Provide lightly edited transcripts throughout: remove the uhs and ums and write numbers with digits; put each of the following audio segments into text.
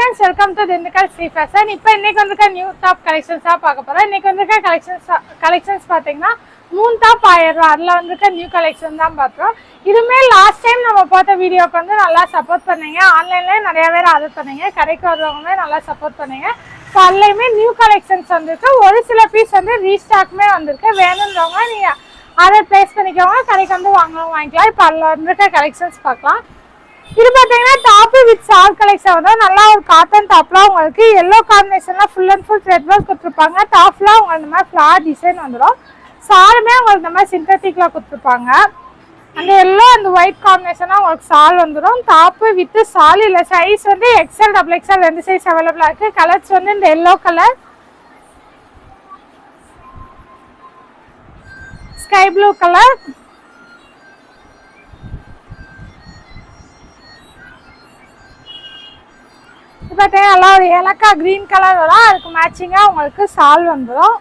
Friends, welcome to Dindigul Sri Fashion. இப்போ இன்னைக்கு வந்திருக்க நியூ டாப் கலெக்ஷன்ஸாக பார்க்க போகிறோம். இன்னைக்கு வந்திருக்க கலெக்ஷன்ஸ் பார்த்தீங்கன்னா 3 டாப் 1000 ரூபா. அதில் வந்திருக்க நியூ கலெக்ஷன் தான் பார்க்குறோம். இதுவுமே லாஸ்ட் டைம் நம்ம பார்த்த வீடியோக்கு வந்து நல்லா சப்போர்ட் பண்ணீங்க. ஆன்லைன்லேயே நிறைய பேர் ஆர்டர் பண்ணீங்க, கடைக்கு வரவங்களுமே நல்லா சப்போர்ட் பண்ணீங்க. ஸோ அதுலேயுமே நியூ கலெக்ஷன்ஸ் வந்திருக்கு. ஒரு சில பீஸ் வந்து ரீஸ்டாக்குமே வந்திருக்கு. வேணுன்றவங்க நீங்கள் ஆர்டர் ப்ளேஸ் பண்ணிக்கோங்க, கடைக்கு வந்து வாங்கிக்கலாம். இப்போ அதில் வந்திருக்க கலெக்ஷன்ஸ் பார்க்கலாம். இது பார்த்தீங்கன்னா டாப் வித் சால் கலெக்ஷன் வந்து நல்லா ஒரு காட்டன் டாப்லாம் உங்களுக்கு எல்லோ காம்பினேஷன்லாம் full and full thread work கொடுத்துருப்பாங்க. டாப்லாம் உங்களுக்கு இந்த மாதிரி ஃப்ளார் டிசைன் வந்துடும். சாலுமே உங்களுக்கு இந்த மாதிரி சிந்தட்டிக்கில் கொடுத்துருப்பாங்க. அந்த எல்லோ அந்த ஒயிட் காம்பினேஷனாக உங்களுக்கு சால் வந்துடும். டாப்பு வித்து சால் இல்லை. சைஸ் வந்து XL XXL 2 சைஸ் அவைலபிளாக இருக்குது. கலர்ஸ் வந்து இந்த yellow colour, sky blue colour, பார்த்தீங்கன்னா நல்லா ஒரு ஏலக்கா கிரீன் கலர் வரும். அதுக்கு மேட்சிங்காக உங்களுக்கு சால் வந்துடும்.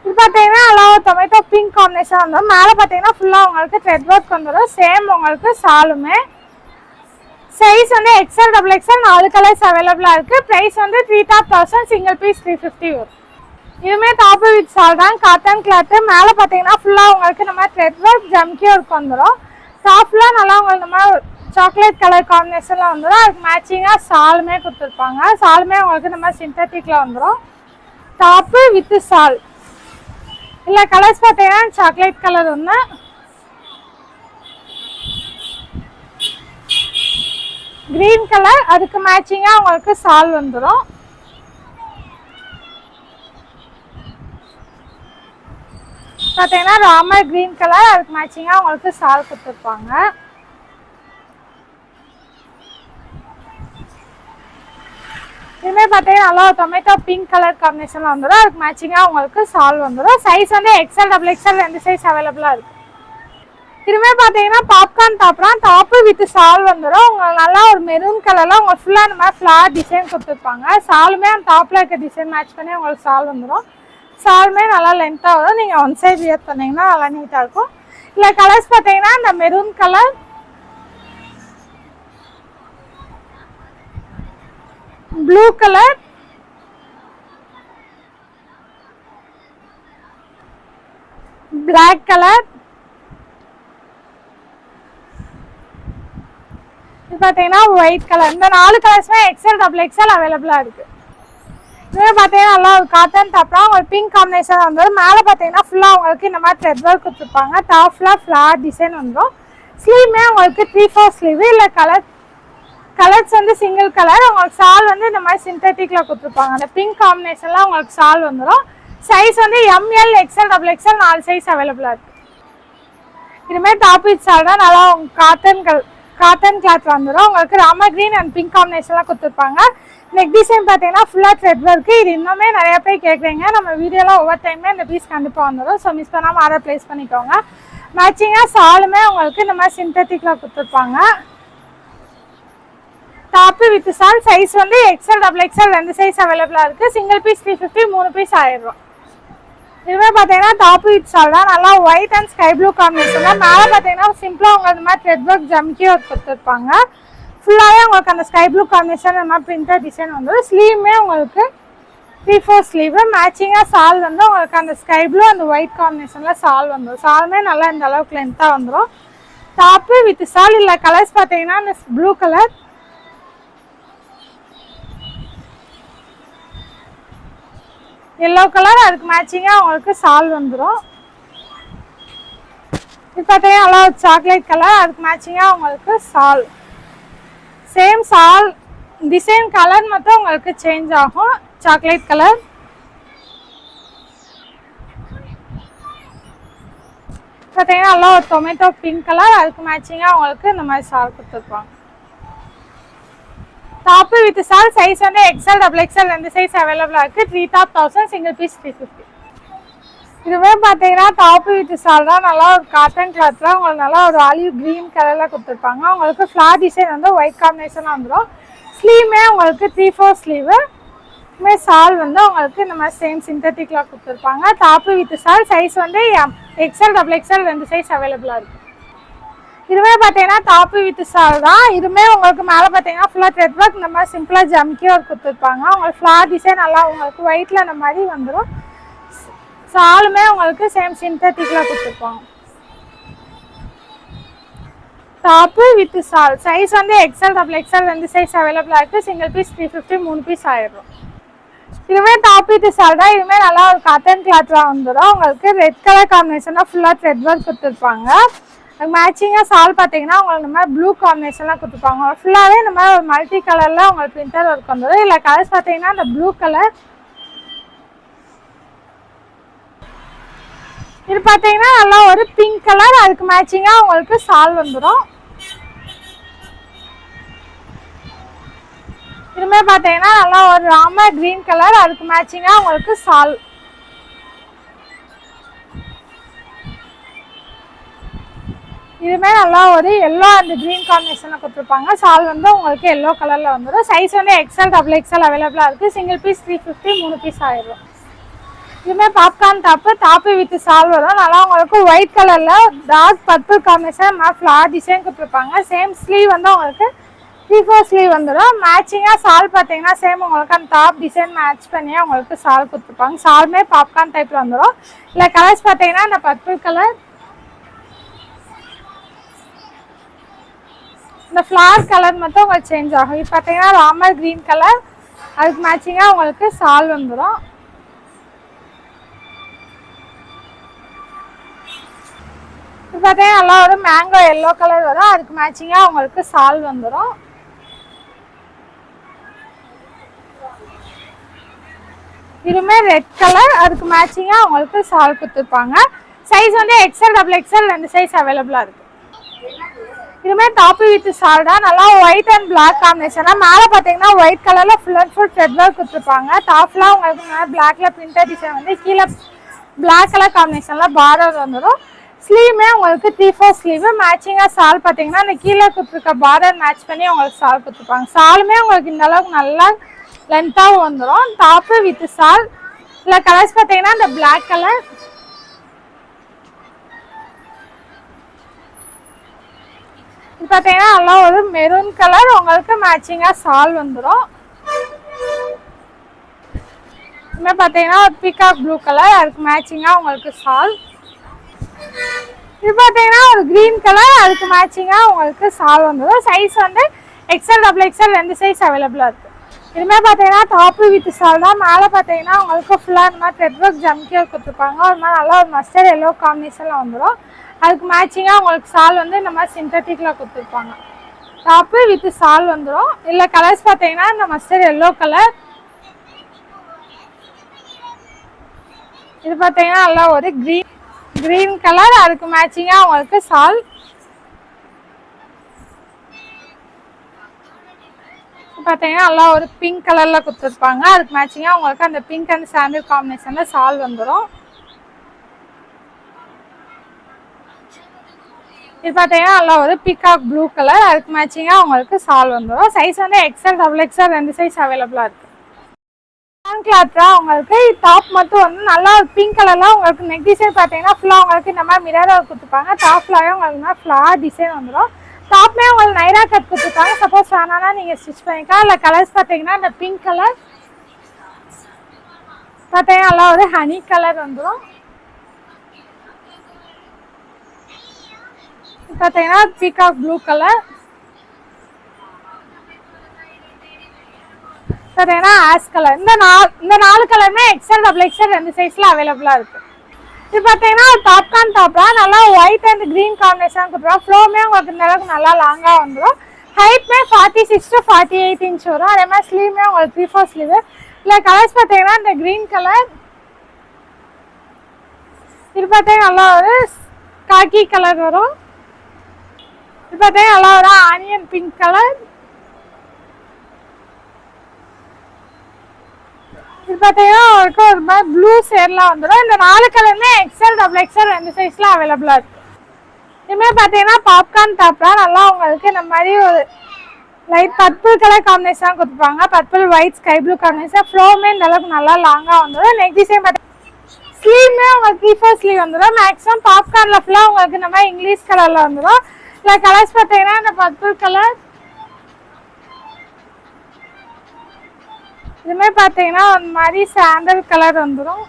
இது பார்த்தீங்கன்னா நல்லா ஒரு டொமேட்டோ பிங்க் காம்பினேஷன் வந்துடும். மேலே பார்த்தீங்கன்னா ஃபுல்லாக உங்களுக்கு த்ரெட் ஒர்க் வந்துடும். சேம் உங்களுக்கு சாலுமே. சைஸ் வந்து XL XXL 4 கலர்ஸ் அவைலபிளாக இருக்குது. ப்ரைஸ் வந்து 3000, சிங்கிள் பீஸ் 350 வரும். இதுவுமே டாப்பு வித் சால் தான், காட்டன் கிளாத்து. மேலே பார்த்தீங்கன்னா ஃபுல்லாக உங்களுக்கு இந்த மாதிரி த்ரெட் ஒர்க் ஜம்கி ஒர்க் வந்துடும். டாப்லாம் நல்லா உங்களுக்கு இந்த மாதிரி சாக்லேட் கலர் காம்பினேஷன்ல வந்துடும். அதுக்கு மேட்சிங்காக சாலுமே கொடுத்துருப்பாங்க. சாலுமே உங்களுக்கு இந்த மாதிரி சிந்தட்டிக்ல வந்துடும். டாப்பு வித் சால் இல்லை. கலர்ஸ் பார்த்தீங்கன்னா சாக்லேட் கலர் ஒன்று, கிரீன் கலர், அதுக்கு மேட்சிங்காக உங்களுக்கு சால் வந்துடும். பார்த்தீங்கன்னா ராமர் கிரீன் கலர், அதுக்கு மேட்சிங்காக உங்களுக்கு சால் கொடுத்துருப்பாங்க. இதுவுமே பார்த்தீங்கன்னா நல்லா டொமேட்டோ பிங்க் கலர் காம்பினேஷனில் வந்துடும். அதுக்கு மேட்சிங்காக உங்களுக்கு சால் வந்துடும். சைஸ் வந்து XL XXL 2 சைஸ் அவைலபிளாக இருக்குது. இதுவுமே பார்த்தீங்கன்னா பாப்கார்ன் டாப்லாம் டாப்பு வித் சால் வந்துடும். உங்களுக்கு நல்லா ஒரு மெரூன் கலரில் உங்களுக்கு ஃபுல்லாக இந்த மாதிரி ஃப்ளார் டிசைன் கொடுத்துருப்பாங்க. சாலுமே அந்த டாப்பில் இருக்க டிசைன் மேட்ச் பண்ணி உங்களுக்கு சால் வந்துடும். சாலுமே நல்லா லென்த்தாக வரும். நீங்கள் ஒன் சைட் வியர் பண்ணிங்கன்னா நல்லா நீட்டாக இருக்கும். இல்லை கலர்ஸ் பார்த்தீங்கன்னா இந்த maroon colour, blue colour, black colour, இது பார்த்தீங்கன்னா ஒயிட் கலர். இந்த 4 கலர்ஸுமே XL XXL அவைலபிளாக இருக்குது. இதுவே பார்த்தீங்கன்னா நல்லா ஒரு காட்டன் டாப்லாம் உங்களுக்கு பிங்க் காம்பினேஷன் வந்துடும். மேலே பார்த்தீங்கன்னா ஃபுல்லாக உங்களுக்கு இந்த மாதிரி த்ரெட் ஒர்க் கொடுத்துருப்பாங்க. டாப்லாம் ஃப்ளார் டிசைன் வந்துடும். ஸ்லீவ்மே உங்களுக்கு 3/4 ஸ்லீவ். இல்லை கலர்ஸ் வந்து சிங்கிள் கலர். உங்களுக்கு சால் வந்து இந்த மாதிரி சிந்தட்டிக்கில் கொடுத்துருப்பாங்க. அந்த பிங்க் காம்பினேஷன்லாம் உங்களுக்கு சால் வந்துடும். சைஸ் வந்து ML XL XXL 4 சைஸ் அவைலபிளாக இருக்குது. இதுமாதிரி டாப் வித் சால் தான். நல்லா காட்டன் கிளாத் வந்துடும். உங்களுக்கு ராம கிரீன் அண்ட் பிங்க் காம்பினேஷன்லாம் கொடுத்துருப்பாங்க. நெக் டிசைன் பார்த்தீங்கன்னா ஃபுல்லாக த்ரெட் ஒர்க்கு. இது இன்னுமே நிறையா பேர் கேட்குறீங்க. நம்ம வீடியோலாம் ஒவ்வொரு டைமே இந்த பீஸ் கண்டிப்பாக வந்துடும். ஸோ மிஸ் பண்ணாமல் ஆர்டர் ப்ளேஸ் பண்ணிக்கோங்க. மேட்சிங்காக சாலுமே உங்களுக்கு இந்த மாதிரி சிந்தட்டிக்கில் கொடுத்துருப்பாங்க. டாப்பு வித் சால். சைஸ் வந்து XL XXL 2 சைஸ் அவைலபிளாக இருக்குது. சிங்கிள் பீஸ் 350, 3 பீஸ் 1000 ரூபா. இதுவே பார்த்தீங்கன்னா டாப்பு வித் சால் தான். நல்லா white and sky blue combination தான். மேலே பார்த்தீங்கன்னா சிம்பிளாக உங்களுக்கு இந்த மாதிரி த்ரெட் ஒர்க் ஜம்கி ஒர்க் கொடுத்துருப்பாங்க. ஃபுல்லாகவே உங்களுக்கு அந்த ஸ்கை ப்ளூ காம்பினேஷன் இந்த மாதிரி பிரிண்டர் டிசைன் வந்துடும். ஸ்லீவுமே உங்களுக்கு 3/4 ஸ்லீவ். மேட்சிங்காக சால் வந்து உங்களுக்கு அந்த ஸ்கை ப்ளூ அந்த ஒயிட் காம்பினேஷனில் சால் வந்துடும். சாலுமே நல்லா இந்த அளவுக்கு லென்த்தாக வந்துடும். டாப்பு வித் சால். இல்லை கலர்ஸ் பார்த்தீங்கன்னா இந்த ப்ளூ கலர், எல்லோ கலர், அதுக்கு மேட்சிங்காக உங்களுக்கு சால் வந்துடும். இது பார்த்தீங்கன்னா நல்லா சாக்லேட் கலர், அதுக்கு மேட்சிங்காக உங்களுக்கு சால். சேம் சால் டிசைன் கலர் மட்டும் உங்களுக்கு சேஞ்ச் ஆகும். சாக்லேட் கலர், பார்த்தீங்கன்னா நல்லா ஒரு டொமேட்டோ பிங்க் கலர், அதுக்கு மேட்சிங்காக உங்களுக்கு இந்த மாதிரி சால் கொடுத்துருப்பாங்க. டாப்பு வித் சால். சைஸ் வந்து XL XXL 2 சைஸ் அவைலபிளாக இருக்குது. 3000, சிங்கிள் பீஸ் 350. இதுவே பார்த்தீங்கன்னா டாப்பு வித் சால் தான். நல்லா ஒரு காட்டன் கிளாத்தில் உங்களுக்கு நல்லா ஒரு ஆலிவ் க்ரீன் கலரில் கொடுத்துருப்பாங்க. உங்களுக்கு ஃப்ளார் டிசைன் வந்து ஒயிட் காம்பினேஷனாக வந்துடும். ஸ்லீவ்மே உங்களுக்கு 3/4 ஸ்லீவு. இதுமாதிரி சால் வந்து உங்களுக்கு இந்த மாதிரி சேம் சிந்தட்டிக்கில் கொடுத்துருப்பாங்க. டாப்பு வித் சால். சைஸ் வந்து XL XXL 2 சைஸ் அவைலபிளாக இருக்குது. இதுவே பார்த்தீங்கன்னா டாப்பு வித் சால் தான். இதுவுமே உங்களுக்கு மேலே பார்த்தீங்கன்னா ஃபுல்லாக த்ரெட் ஒர்க் இந்த மாதிரி சிம்பிளாக ஜம்கி ஒர்க் கொடுத்துருப்பாங்க. உங்களுக்கு ஃப்ளார் டிசைன் நல்லா உங்களுக்கு ஒயிட்டில் இந்த மாதிரி வந்துடும். சாலுமே உங்களுக்கு சேம் சிந்தட்டிக்கில் கொடுத்துருப்பாங்க. டாப்பு வித் சால் சைஸ் வந்து எக்ஸ்எல் டபுள் எக்ஸ்எல் 2 சைஸ் அவைலபிளாக இருக்குது. சிங்கிள் பீஸ் 350, 3 பீஸ் ஆயிடும். இதுவே டாப் வித் சால் தான். இதுவுமே நல்லா ஒரு காட்டன் கிளாத்லாம் வந்துடும். உங்களுக்கு ரெட் கலர் காம்பினேஷனாக ஃபுல்லாக த்ரெட் ஒர்க் கொடுத்துருப்பாங்க. அது மேட்சிங்காக சால் பார்த்தீங்கன்னா உங்களுக்கு இந்த மாதிரி ப்ளூ காம்பினேஷன்லாம் கொடுத்துருப்பாங்க. ஃபுல்லாகவே இந்த மாதிரி ஒரு மல்டி கலரில் உங்களுக்கு பிரிண்டர் ஒர்க் வந்துடும். இல்லை கலர்ஸ் பார்த்தீங்கன்னா இந்த ப்ளூ கலர், இது பார்த்தீங்கன்னா நல்லா ஒரு பிங்க் கலர், அதுக்கு மேட்சிங்காக உங்களுக்கு சால் வந்துடும். இதுமே பார்த்தீங்கன்னா நல்லா ஒரு ராம கிரீன் கலர், அதுக்கு மேட்சிங்காக உங்களுக்கு சால். இதுமே நல்லா ஒரு எல்லோ அண்ட் கிரீன் காம்பினேஷனில் கொடுத்துருப்பாங்க. சால் வந்து உங்களுக்கு எல்லோ கலரில் வந்துடும். சைஸ் வந்து எக்ஸ்எல் டபுள் எக்ஸ்எல் அவைலபிளாக இருக்குது. சிங்கிள் பீஸ் 350, 3 பீஸ் ஆயிடும். இதுவுமே பாப்கார்ன் டாப்பு வித் சால் வரும். நல்லா உங்களுக்கு ஒயிட் கலரில் dark purple combination flower design கொடுத்துருப்பாங்க. சேம் ஸ்லீவ் வந்து உங்களுக்கு 3/4 ஸ்லீவ் வந்துடும். மேட்சிங்காக சால் பார்த்தீங்கன்னா சேம் உங்களுக்கு அந்த டாப் டிசைன் மேட்ச் பண்ணியே உங்களுக்கு சால் கொடுத்துருப்பாங்க. சாலுமே பாப்கார்ன் டைப்பில் வந்துடும். இல்லை கலர்ஸ் பார்த்தீங்கன்னா இந்த பர்பிள் கலர், இந்த ஃப்ளார் கலர் மட்டும் உங்களுக்கு சேஞ்ச் ஆகும். இது பார்த்தீங்கன்னா ராமர் கிரீன் கலர், அதுக்கு மேட்சிங்காக உங்களுக்கு சால் வந்துடும். இது பார்த்தீங்கன்னா நல்லா ஒரு மேங்கோ எல்லோ கலர் வரும், அதுக்கு மேட்சிங்காக உங்களுக்கு சால் வந்துடும். இதுவுமே ரெட் கலர், அதுக்கு மேட்சிங்காக உங்களுக்கு சால் கொடுத்துருப்பாங்க. சைஸ் வந்து எக்ஸ்எல் டபுள் எக்ஸ்எல் 2 சைஸ் அவைலபிளாக இருக்குது. இதுவுமே டாப்பு வித் சால் தான். நல்லா ஒயிட் அண்ட் பிளாக் காம்பினேஷனாக மேலே பார்த்தீங்கன்னா ஒயிட் கலரில் full and full thread work கொடுத்துருப்பாங்க. டாப்லாம் உங்களுக்கு மேலே பிளாக்ல பிரிண்டர் டிசைன் வந்து கீழே பிளாக் கலர் காம்பினேஷனில் பார்டர் வந்துடும். ஸ்லீவுமே உங்களுக்கு 3/4 ஸ்லீவ். மேட்சிங்காக சால் பார்த்தீங்கன்னா அந்த கீழே கொடுத்துருக்க பார்டர் மேட்ச் பண்ணி உங்களுக்கு சால் கொடுத்துருப்பாங்க. சாலுமே உங்களுக்கு இந்த அளவுக்கு நல்லா லென்த்தாகவும் வந்துடும். டாப்பு வித் சால். இல்லை கலர்ஸ் பார்த்தீங்கன்னா இந்த பிளாக் கலர், இது பார்த்தீங்கன்னா நல்லா ஒரு மெரூன் கலர், உங்களுக்கு மேட்சிங்காக சால் வந்துடும். இதுமாதிரி பார்த்தீங்கன்னா ஒரு பீகாக் ப்ளூ கலர், அதுக்கு மேட்சிங்காக உங்களுக்கு சால். இது பார்த்தீங்கன்னா ஒரு கிரீன் கலர், அதுக்கு மேட்சிங்காக உங்களுக்கு சால் வந்துடும். சைஸ் வந்து எக்ஸ்எல் டபுள் எக்ஸ்எல் 2 சைஸ் அவைலபிளாக இருக்குது. இதுமாதிரி பார்த்தீங்கன்னா டாப்பு வித் சால் தான். மேலே பார்த்தீங்கன்னா உங்களுக்கு ஃபுல்லாக இந்த மாதிரி த்ரெட் ஒர்க் ஜம்கி கொடுத்துருப்பாங்க. ஒரு மாதிரி நல்லா ஒரு மஸ்டர்ட் எல்லோ காம்பினேஷனில் வந்துடும். அதுக்கு மேட்சிங்காக உங்களுக்கு சால் வந்து இந்த மாதிரி சிந்தட்டிக்கில் கொடுத்துருப்பாங்க. டாப்பு வித் சால் வந்துடும். இல்லை கலர்ஸ் பார்த்தீங்கன்னா இந்த மஸ்டர்ட் எல்லோ கலர், இது பார்த்தீங்கன்னா நல்லா ஒரு கிரீன் கலர், அதுக்கு மேட்சிங்காக உங்களுக்கு சால். பார்த்தீங்கன்னா நல்லா ஒரு பிங்க் கலரில் கொடுத்துருப்பாங்க. அதுக்கு மேட்சிங்காக உங்களுக்கு அந்த பிங்க் அண்ட் சாண்டில் காம்பினேஷனில் சால் வந்துடும். இது பார்த்தீங்கன்னா நல்லா ஒரு பீகாக் ப்ளூ கலர், அதுக்கு மேட்சிங்காக உங்களுக்கு சால் வந்துடும். சைஸ் வந்து எக்ஸ்எல் டபுள் எக்ஸ்எல் 2 சைஸ் அவைலபிளாக இருக்குது. கிளாத்ரா உங்களுக்கு டாப் மட்டும் வந்து நல்லா ஒரு பிங்க் கலரில் உங்களுக்கு நெக் டிசைன் பார்த்தீங்கன்னா ஃபுல்லாக உங்களுக்கு இந்த மாதிரி மிரர் கொடுத்துருப்பாங்க. டாப் ஃபுல்லாகவே உங்களுக்கு ஃப்ளார் டிசைன் வந்துடும். டாப்மே உங்களுக்கு நைரா கட் கொடுத்துருக்காங்க. சப்போஸ் வேணான்னா நீங்கள் ஸ்டிச் பண்ணிக்கலாம். இல்லை கலர்ஸ் பார்த்தீங்கன்னா இந்த பிங்க் கலர் பார்த்தீங்கன்னா நல்லா ஒரு ஹனி கலர் வந்துடும். பார்த்தீங்கன்னா பீகாக் ப்ளூ கலர், பார்த்தீங்கன்னா ஆஷ் கலர். இந்த 4 கலருமே எக்ஸ்எல் டபுள் எக்ஸ்எல் 2 சைஸில் அவைலபிளாக இருக்குது. இது பார்த்தீங்கன்னா பாப்கார்ன் டாப் தான். நல்லா ஒயிட் அண்ட் க்ரீன் காம்பினேஷன் கொடுத்துருவோம். ஃப்ளோமே உங்களுக்கு இந்த அளவுக்கு நல்லா லாங்காக வந்துடும். ஹைட்மே 46 to 48 இன்ச் வரும். அதே மாதிரி ஸ்லீவ்மே உங்களுக்கு 3/4 ஸ்லீவ். இல்லை கலர்ஸ் பார்த்தீங்கன்னா இந்த க்ரீன் கலர், இது பார்த்தீங்கன்னா நல்லா ஒரு காக்கி கலர் வரும். இது பார்த்தீங்கன்னா நல்லா ஒரு ஆனியன் பிங்க் கலர், இது பார்த்தீங்கன்னா உங்களுக்கு ஒரு மாதிரி ப்ளூ ஷேட்லாம் வந்துடும். இந்த 4 கலருமே எக்ஸ்எல் டபுள் எக்ஸ்எல் 2 சைஸில் அவைலபிளாக இருக்குது. இதுமாதிரி பார்த்தீங்கன்னா பாப்கார்ன் டாப்லாம் நல்லா உங்களுக்கு இந்த மாதிரி ஒரு லைட் பர்பிள் கலர் காம்பினேஷன் கொடுத்துருப்பாங்க. Purple white sky blue combination. ஃப்ளோமே இந்த அளவுக்கு நல்லா லாங்காக வந்துடும். நெக் டிசைன் பார்த்தீங்கன்னா ஸ்லீவ்மே உங்களுக்கு 3/4 ஸ்லீவ் வந்துடும். மேக்ஸிமம் பாப்கார்னில் ஃபுல்லாக உங்களுக்கு இந்த மாதிரி இங்கிலீஷ் கலரில் வந்துடும். இல்லை கலர்ஸ் பார்த்தீங்கன்னா இந்த பர்பிள் கலர், இதுமே பார்த்தீங்கன்னா ஒரு மாதிரி சாண்டல் கலர் வந்துடும்.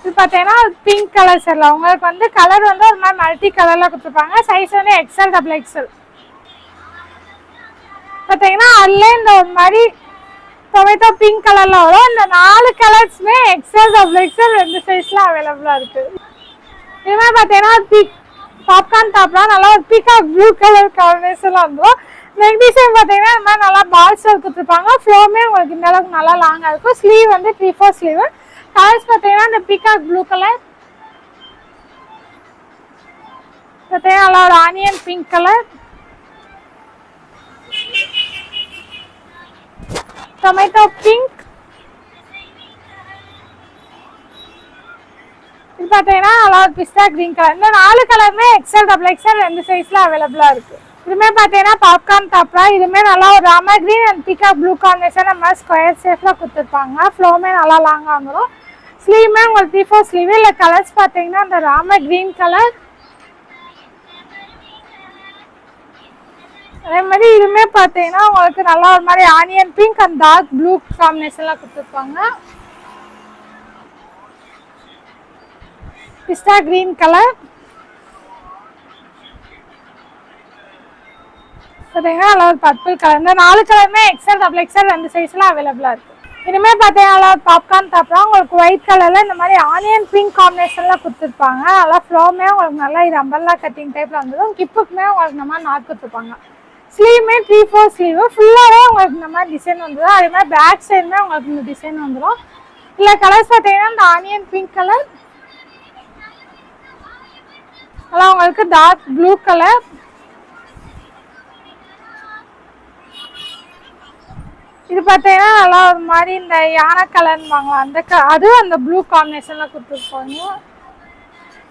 இது பார்த்தீங்கன்னா பிங்க் கலர் சரில உங்களுக்கு வந்து கலர் வந்து ஒரு மாதிரி மல்டி கலரில் கொடுத்துருப்பாங்க. சைஸ் வந்து எக்ஸ்எல் டபுள் எக்ஸ்எல். பார்த்தீங்கன்னா அதுலேயே இந்த ஒரு மாதிரி டொமேட்டோ பிங்க் கலரில் வரும். இந்த 4 கலர்ஸுமே எக்ஸ்எல் டபுள் எக்ஸ்எல் 2 சைஸில் அவைலபிளாக இருக்குது. இதுமாதிரி பார்த்தீங்கன்னா பாப்கார்ன் டாப்லாம் நல்லா ஒரு பீகாக் ப்ளூ கலர் காம்பினேஷன்லாம் வந்துடும். நெக் டிசைன் பார்த்தீங்கன்னா இந்த மாதிரி நல்லா பால்ஸ் கொடுத்துருப்பாங்க. ஃப்ளோமே உங்களுக்கு இந்த அளவுக்கு நல்லா லாங்காக இருக்கும். ஸ்லீவ் வந்து 3/4 ஸ்லீவ். கலர்ஸ் பார்த்தீங்கன்னா இந்த பீகாக் ப்ளூ கலர், பார்த்தீங்கன்னா நல்லா ஒரு onion pink colour, tomato pink, இது பார்த்தீங்கன்னா நல்லா ஒரு பிஸ்தா கிரீன் கலர். இந்த 4 கலருமே எக்ஸ்எல் டபுள் எக்ஸ்எல் 2 சைஸில் அவைலபிளாக இருக்குது. இதுமே பார்த்தீங்கன்னா பாப்கார்ன் டாப்ரா, இதுமே நல்லா ஒரு Ramar green and peacock blue combination நம்ம ஸ்கொயர் ஷேப்பில் கொடுத்துருப்பாங்க. ஃப்ளோமே நல்லா லாங்காக வந்துடும். ஸ்லீவுமே உங்களுக்கு 3/4 ஸ்லீவ். இல்லை கலர்ஸ் பார்த்தீங்கன்னா இந்த ராமர் கிரீன் கலர், அதே மாதிரி இதுவுமே பார்த்தீங்கன்னா உங்களுக்கு நல்லா ஒரு மாதிரி onion pink and dark blue காம்பினேஷன்லாம் கொடுத்துருப்பாங்க. பிஸ்தா கிரீன் கலர், பார்த்தீங்கன்னா நல்லா ஒரு பர்பிள் கலர். இந்த 4 கலருமே எக்ஸ்எல் டபுள் எக்ஸ்எல் 2 சைஸில் அவைலபிளாக இருக்குது. இனிமேல் பார்த்தீங்கன்னா நல்லா ஒரு பாப்கார்ன் டாப்லாம் உங்களுக்கு ஒயிட் கலரில் இந்த மாதிரி ஆனியன் பிங்க் காம்பினேஷனில் கொடுத்துருப்பாங்க. நல்லா ஃப்ளோமே உங்களுக்கு நல்லா இது அம்பர்லா கட்டிங் டைப்பில் வந்துடும். கிப்புக்குமே உங்களுக்கு இந்த மாதிரி நாட் கொடுத்துருப்பாங்க. ஸ்லீவுமே 3/4 ஸ்லீவு. ஃபுல்லாகவே உங்களுக்கு இந்த மாதிரி டிசைன் வந்துடும். அதே மாதிரி பேக் சைடுமே உங்களுக்கு இந்த டிசைன் வந்துடும். இல்லை கலர்ஸ் பார்த்தீங்கன்னா இந்த ஆனியன் பிங்க் கலர், நல்லா உங்களுக்கு டார்க் ப்ளூ கலர், இது பார்த்தீங்கன்னா நல்லா ஒரு மாதிரி இந்த யானை கலர்னுவாங்களா அந்த அதுவும் அந்த ப்ளூ காம்பினேஷனில் கொடுத்துருப்பாங்க.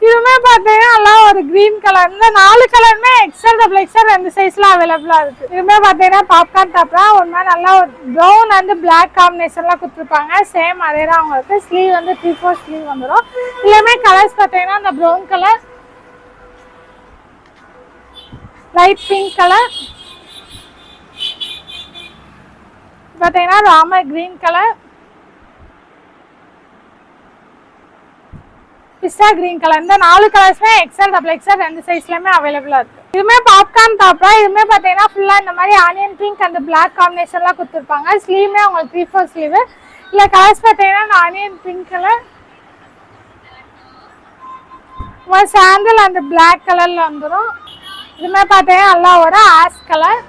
இதுவுமே பார்த்தீங்கன்னா நல்லா ஒரு க்ரீன் கலர். இந்த 4 கலருமே எக்ஸ்எல் டபுள் எக்ஸ்எல் 2 சைஸில் அவைலபிளாக இருக்குது. இதுவுமே பார்த்தீங்கன்னா பாப்கார்ன் டாப்லாம் ஒரு மாதிரி நல்லா ஒரு ப்ரௌன் அண்ட் பிளாக் காம்பினேஷன்லாம் கொடுத்துருப்பாங்க. சேம் அதே தான் உங்களுக்கு. ஸ்லீவ் வந்து 3/4 ஸ்லீவ் வந்துடும். இல்லையுமே கலர்ஸ் பார்த்தீங்கன்னா இந்த brown colour, light pink colour, பார்த்தீங்கன்னா ராமர் கிரீன் கலர், பிஸ்தா கிரீன் கலர். இந்த 4 கலர்ஸ்மே எக்ஸ்எல் டபுள் எக்ஸ்எல் 2 சைஸ்லயுமே அவைலபிளாக இருக்குது. இதுவுமே பாப்கார்ன் டாப்லாம். இதுவுமே பார்த்தீங்கன்னா ஃபுல்லாக இந்த மாதிரி ஆனியன் பிங்க் அந்த பிளாக் காம்பினேஷன்லாம் கொடுத்துருப்பாங்க. ஸ்லீவுமே உங்களுக்கு 3/4 ஸ்லீவு. இல்லை கலர்ஸ் பார்த்தீங்கன்னா இந்த ஆனியன் பிங்க் கலர், சாண்டல் அந்த பிளாக் கலரில் வந்துடும். இதுவுமே பார்த்தீங்கன்னா நல்லா ஒரு ஆஷ் கலர்.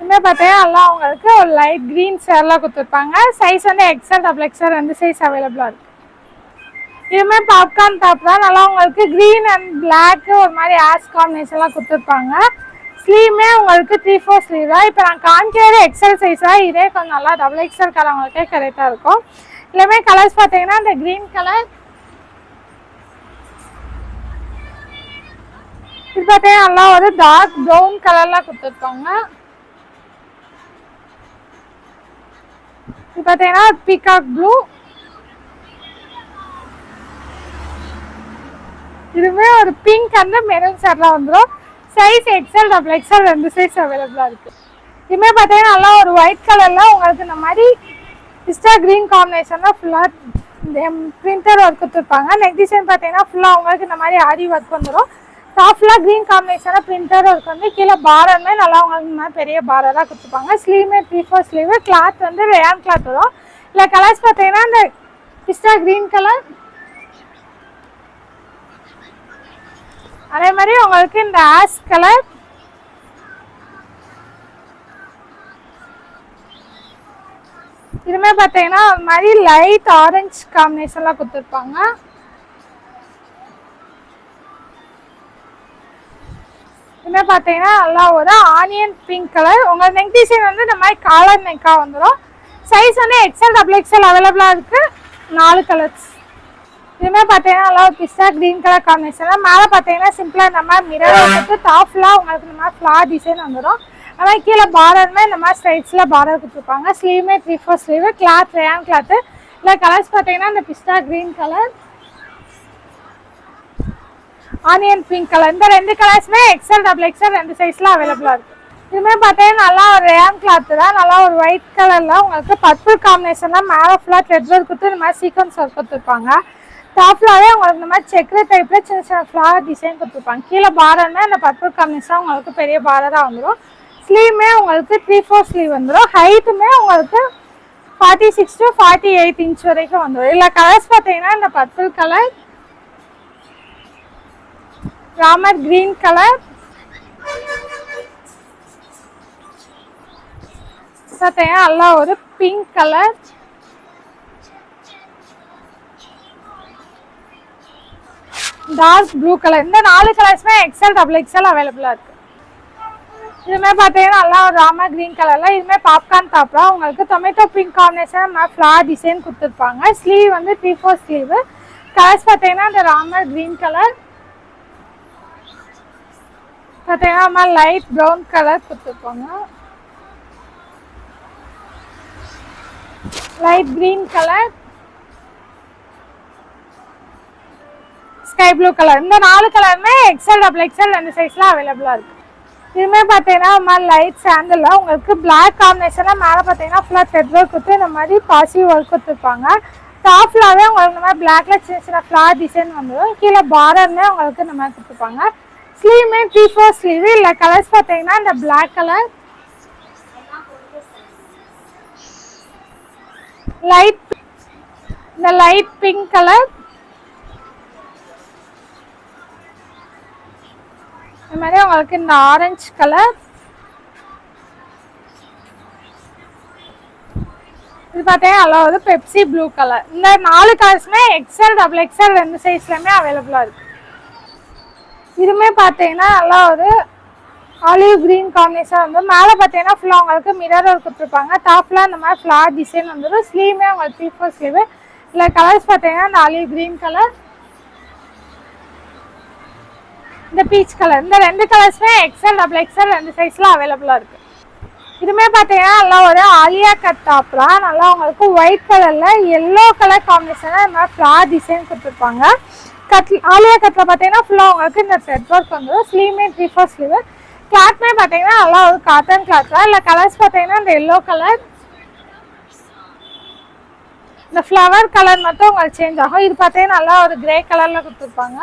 இதுமாதிரி பார்த்தீங்கன்னா நல்லா உங்களுக்கு ஒரு லைட் க்ரீன் ஷேர்லாம் கொடுத்துருப்பாங்க. சைஸ் வந்து எக்ஸ்எல் டபுள் எக்ஸ்எல் 2 சைஸ் அவைலபிளாக இருக்குது. இதுமாதிரி பாப்கார்ன் டாப் தான். நல்லா உங்களுக்கு க்ரீன் அண்ட் பிளாக்கு ஒரு மாதிரி ஆஷ் காம்பினேஷன்லாம் கொடுத்துருப்பாங்க. ஸ்லீவுமே உங்களுக்கு 3/4 ஸ்லீவ் தான். இப்போ நான் காமிக்கிறது எக்ஸ்எல் சைஸாக, இதே கொஞ்சம் நல்லா டபுள் எக்ஸ்எல் கலர் உங்களுக்கே கரெக்டாக இருக்கும். எல்லாமே கலர்ஸ் பார்த்தீங்கன்னா இந்த க்ரீன் கலர், இது பார்த்தீங்கன்னா நல்லா ஒரு டார்க் ப்ரௌன் கலர்லாம் கொடுத்துருப்பாங்க. இது பார்த்தீங்கன்னா பீகாக் ப்ளூ, இதுவுமே ஒரு பிங்க் அண்ட் மெரூன் ஷேட்லாம் வந்துடும். Size XL double XL 2 size அவைலபிளாக இருக்குது. இதுவுமே பார்த்தீங்கன்னா நல்லா ஒரு ஒயிட் கலரில் உங்களுக்கு இந்த மாதிரி பிஸ்டா க்ரீன் காம்பினேஷனில் ஃபுல்லாக இந்த பிரிண்டர் ஒர்க் கொடுத்துருப்பாங்க. நெக் டிசைன் பார்த்தீங்கன்னா ஃபுல்லாக உங்களுக்கு இந்த மாதிரி ஆரி ஒர்க் வந்துடும். டாப்லாம் க்ரீன் காம்பினேஷனாக பிரிண்டர் ஒர்க் வந்து கீழே பார்டருமே நல்லா உங்களுக்கு இந்த மாதிரி பெரிய பார்டராக கொடுத்துருப்பாங்க. ஸ்லீவுமே 3/4 ஸ்லீவு. கிளாத் வந்து ரேயான் கிளாத் வரும். இல்லை கலர்ஸ் பார்த்தீங்கன்னா இந்த பிஸ்டா க்ரீன் கலர், அதே மாதிரி உங்களுக்கு இந்த ஆஷ் கலர், இதுமே பார்த்தீங்கன்னா ஒரு மாதிரி லைட் ஆரஞ்சு காம்பினேஷன்லாம் கொடுத்துருப்பாங்க. இதுமே பார்த்தீங்கன்னா நல்லா ஒரு ஆனியன் பிங்க் கலர். உங்கள் நெக் டிசைன் வந்து இந்த மாதிரி காலர் நெக்காக வந்துடும். சைஸ் வந்து எக்ஸ்எல் டபுள் எக்ஸ்எல் அவைலபிளாக இருக்குது. 4 கலர்ஸ். இதுவுமே பார்த்தீங்கன்னா நல்லா ஒரு பிஸ்தா க்ரீன் கலர் காம்பினேஷன். மேலே பார்த்தீங்கன்னா சிம்பிளாக இந்த மாதிரி மிரர் வந்துட்டு டாப்லாம் உங்களுக்கு இந்த மாதிரி ஃப்ளார் டிசைன் வந்துடும். அது மாதிரி கீழே பார்டருமே இந்த மாதிரி ஸ்ட்ரைட்ஸில் பார்டர் கொடுத்துருப்பாங்க. ஸ்லீவுமே 3/4 ஸ்லீவு. Cloth rayon cloth. இல்லை கலர்ஸ் பார்த்தீங்கன்னா இந்த பிஸ்டா green colour, onion pink colour, இந்த 2 கலர்ஸுமே எக்ஸ்எல் டபுள் எக்ஸ்எல் 2 சைஸ்ல அவைலபிளா இருக்கு. இதுமே பார்த்தீங்கன்னா நல்லா ஒரு ரேம் கிளாத் தான், நல்லா ஒரு ஒயிட் கலர்ல உங்களுக்கு பர்பிள் காம்பினேஷன்ல மேலே ஃபுல்லாக த்ரெட் ஒர்க் கொடுத்து இந்த மாதிரி சீக்வன்ஸ் ஒர்க் கொடுத்துருப்பாங்க. டாப்லாவே உங்களுக்கு இந்த மாதிரி செக்ரே டைப்ல சின்ன சின்ன ஃப்ளவர் டிசைன் கொடுத்துருப்பாங்க. கீழே பார்டர்னா இந்த பர்பிள் காம்பினேஷன் உங்களுக்கு பெரிய பார்டராக வந்துடும். ஸ்லீவுமே உங்களுக்கு 3/4 ஸ்லீவ் வந்துடும். ஹைட்டுமே உங்களுக்கு 46 to 48 இன்ச் வரைக்கும் வந்துடும். இல்லை கலர்ஸ் பார்த்தீங்கன்னா இந்த purple colour, Ramar green colour, பார்த்தீங்கன்னா நல்லா ஒரு pink colour, dark blue colour, இந்த 4 கலர்ஸுமே எக்ஸ்எல் டபுள் எக்ஸ்எல் அவைலபிளா இருக்கு. இதுமே பார்த்தீங்கன்னா நல்லா ஒரு ராமா கிரீன் கலர்ல, இதுமே பாப்கார்ன் டாப்ல உங்களுக்கு tomato pink combination flower design கொடுத்துருப்பாங்க. ஸ்லீவ் வந்து 3/4 ஸ்லீவ். கலர்ஸ் பார்த்தீங்கன்னா இந்த ராமர் கிரீன் கலர், பார்த்தீங்கன்னா லைட் ப்ரௌன் கலர் கொடுத்துருப்பாங்க, light green colour, sky blue colour, இந்த 4 கலருமே எக்ஸ்எல் டபுள் எக்ஸ்எல் 2 சைஸ்ல அவைலபிளா இருக்கு. இதுமே பார்த்தீங்கன்னா லைட் சாண்டில் உங்களுக்கு பிளாக் காம்பினேஷன்ல மேலே பார்த்தீங்கன்னா ஃபுல்லாக த்ரெட் ஒர்க் கொடுத்து இந்த மாதிரி பாசி ஒர்க் கொடுத்துருப்பாங்க. டாப்லாவே உங்களுக்கு இந்த மாதிரி பிளாக்ல சின்ன சின்ன ஃப்ளவர் டிசைன் வந்துடும். கீழே பார்டர்மே உங்களுக்கு இந்த மாதிரி கொடுத்துருப்பாங்க. ஸ்லீவ்மே 3/4 ஸ்லீவ். இல்லை கலர்ஸ் பார்த்தீங்கன்னா இந்த black colour, light pink colour, இந்த மாதிரி உங்களுக்கு இந்த ஆரஞ்சு கலர், இது பார்த்தீங்கன்னா நல்லா ஒரு பெப்சி ப்ளூ கலர். இந்த 4 கலர்ஸுமே எக்ஸ்எல் டபுள் எக்ஸ்எல் 2 சைஸ்லயுமே அவைலபிளா இருக்கு. இதுமே பார்த்தீங்கன்னா நல்லா ஒரு ஆலிவ் கிரீன் காம்பினேஷன் வந்து மேலே பார்த்தீங்கன்னா ஃபுல்லாக உங்களுக்கு மிரர் ஒர்க் கொடுத்துருப்பாங்க. டாப்ல இந்த மாதிரி ஃப்ளவர் டிசைன் வந்துடும். ஸ்லீவுமே உங்களுக்கு 3/4 ஸ்லீவ். இல்லை கலர்ஸ் பார்த்தீங்கன்னா இந்த ஆலிவ் கிரீன் கலர், இந்த பீச் கலர், இந்த 2 கலர்ஸுமே எக்ஸ்எல் டபுள் எக்ஸ்எல் 2 சைஸ்ல அவைலபிளா இருக்கு. இதுமே பார்த்தீங்கன்னா நல்லா ஒரு ஆலியா கட் டாப்ல நல்லா உங்களுக்கு ஒயிட் கலர்ல எல்லோ கலர் காம்பினேஷன்ல இந்த மாதிரி ஃப்ளவர் டிசைன் கொடுத்துருப்பாங்க. ஆலியா கட்ல பார்த்தீங்கன்னா ஃபுல்லாக உங்களுக்கு இந்த த்ரெட் ஒர்க் வந்துடும். ஸ்லீவ்மே 3/4 ஸ்லீவ். கிளாத்மே பார்த்தீங்கன்னா நல்லா ஒரு காட்டன் கிளாத் தான். இல்லை கலர்ஸ் பார்த்தீங்கன்னா இந்த எல்லோ கலர், இந்த ஃப்ளவர் கலர் மட்டும் உங்களுக்கு சேஞ்ச் ஆகும். இது பார்த்தீங்கன்னா நல்லா ஒரு கிரே கலர்ல கொடுத்துருப்பாங்க.